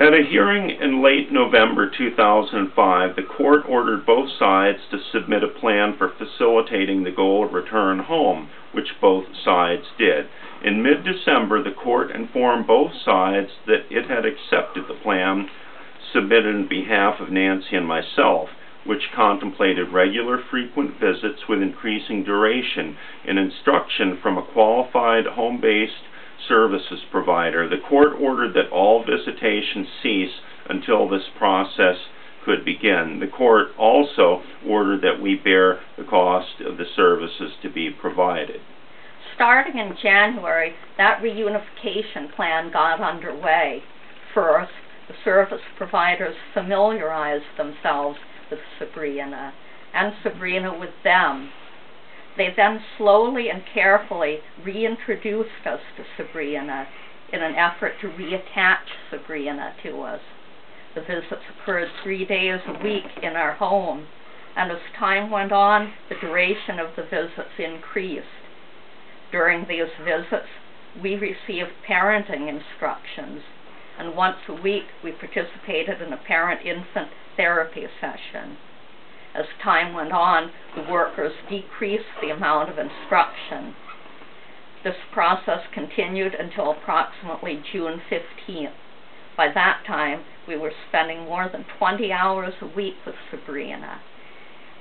At a hearing in late November 2005, the court ordered both sides to submit a plan for facilitating the goal of return home, which both sides did. In mid-December, the court informed both sides that it had accepted the plan submitted on behalf of Nancy and myself, which contemplated regular frequent visits with increasing duration and instruction from a qualified home-based services provider. The court ordered that all visitations cease until this process could begin. The court also ordered that we bear the cost of the services to be provided. Starting in January, that reunification plan got underway. First, the service providers familiarized themselves with Sabrina, and Sabrina with them. They then slowly and carefully reintroduced us to Sabrina in an effort to reattach Sabrina to us. The visits occurred 3 days a week in our home, and as time went on, the duration of the visits increased. During these visits, we received parenting instructions, and once a week we participated in a parent-infant therapy session. As time went on, the workers decreased the amount of instruction. This process continued until approximately June 15th. By that time, we were spending more than 20 hours a week with Sabrina.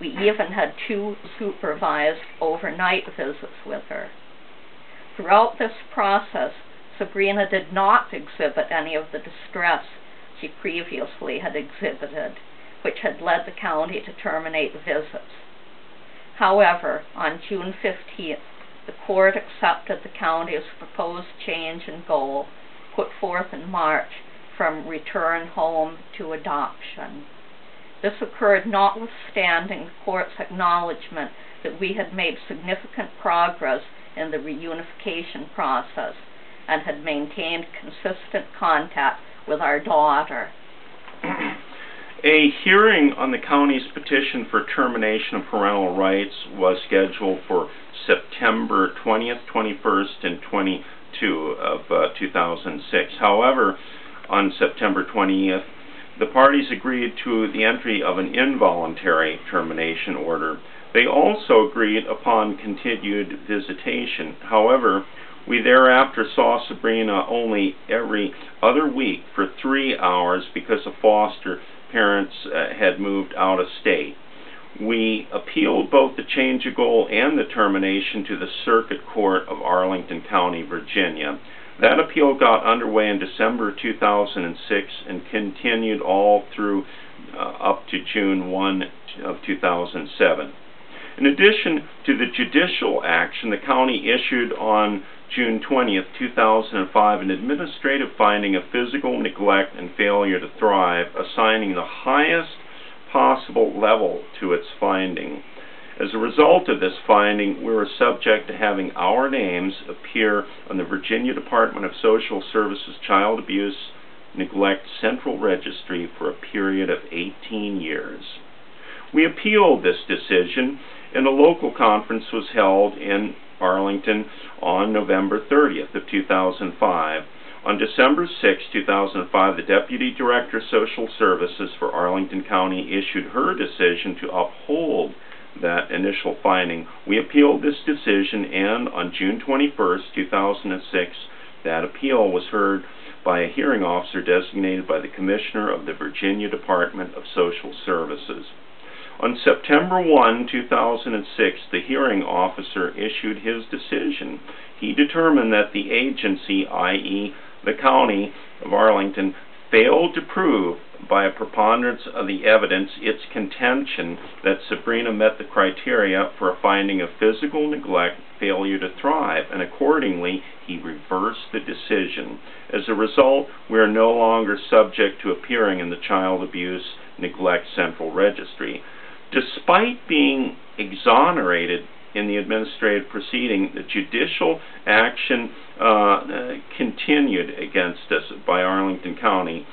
We even had 2 supervised overnight visits with her. Throughout this process, Sabrina did not exhibit any of the distress she previously had exhibited, which had led the county to terminate visits. However, on June 15th, the court accepted the county's proposed change in goal, put forth in March, from return home to adoption. This occurred notwithstanding the court's acknowledgement that we had made significant progress in the reunification process and had maintained consistent contact with our daughter. A hearing on the county's petition for termination of parental rights was scheduled for September 20th, 21st, and 22 of 2006. However, on September 20th, the parties agreed to the entry of an involuntary termination order. They also agreed upon continued visitation. However, we thereafter saw Sabrina only every other week for 3 hours because the foster parents had moved out of state. We appealed both the change of goal and the termination to the Circuit Court of Arlington County, Virginia. That appeal got underway in December 2006 and continued all through up to June 1 of 2007. In addition to the judicial action, the county issued on June 20th, 2005, an administrative finding of physical neglect and failure to thrive, assigning the highest possible level to its finding. As a result of this finding, we were subject to having our names appear on the Virginia Department of Social Services Child Abuse Neglect Central Registry for a period of 18 years. We appealed this decision, and a local conference was held in Arlington on November 30th of 2005. On December 6, 2005, the Deputy Director of Social Services for Arlington County issued her decision to uphold that initial finding. We appealed this decision, and on June 21st, 2006, that appeal was heard by a hearing officer designated by the Commissioner of the Virginia Department of Social Services. On September 1, 2006, the hearing officer issued his decision. He determined that the agency, i.e., the County of Arlington, failed to prove by a preponderance of the evidence its contention that Sabrina met the criteria for a finding of physical neglect, failure to thrive, and accordingly, he reversed the decision. As a result, we are no longer subject to appearing in the Child Abuse Neglect Central Registry. Despite being exonerated in the administrative proceeding, the judicial action continued against us by Arlington County.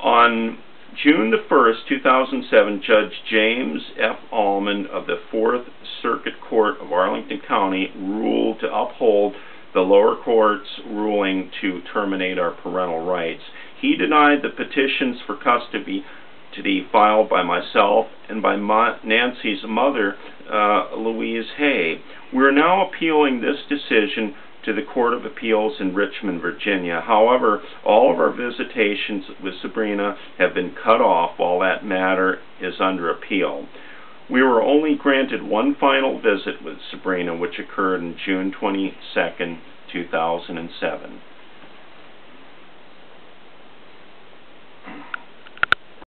On June 1st, 2007, Judge James F. Allman of the 4th Circuit Court of Arlington County ruled to uphold the lower court's ruling to terminate our parental rights. He denied the petitions for custody filed by myself and by Nancy's mother, Louise Hay. We're now appealing this decision to the Court of Appeals in Richmond, Virginia. However, all of our visitations with Sabrina have been cut off while that matter is under appeal. We were only granted one final visit with Sabrina, which occurred on June 22nd, 2007.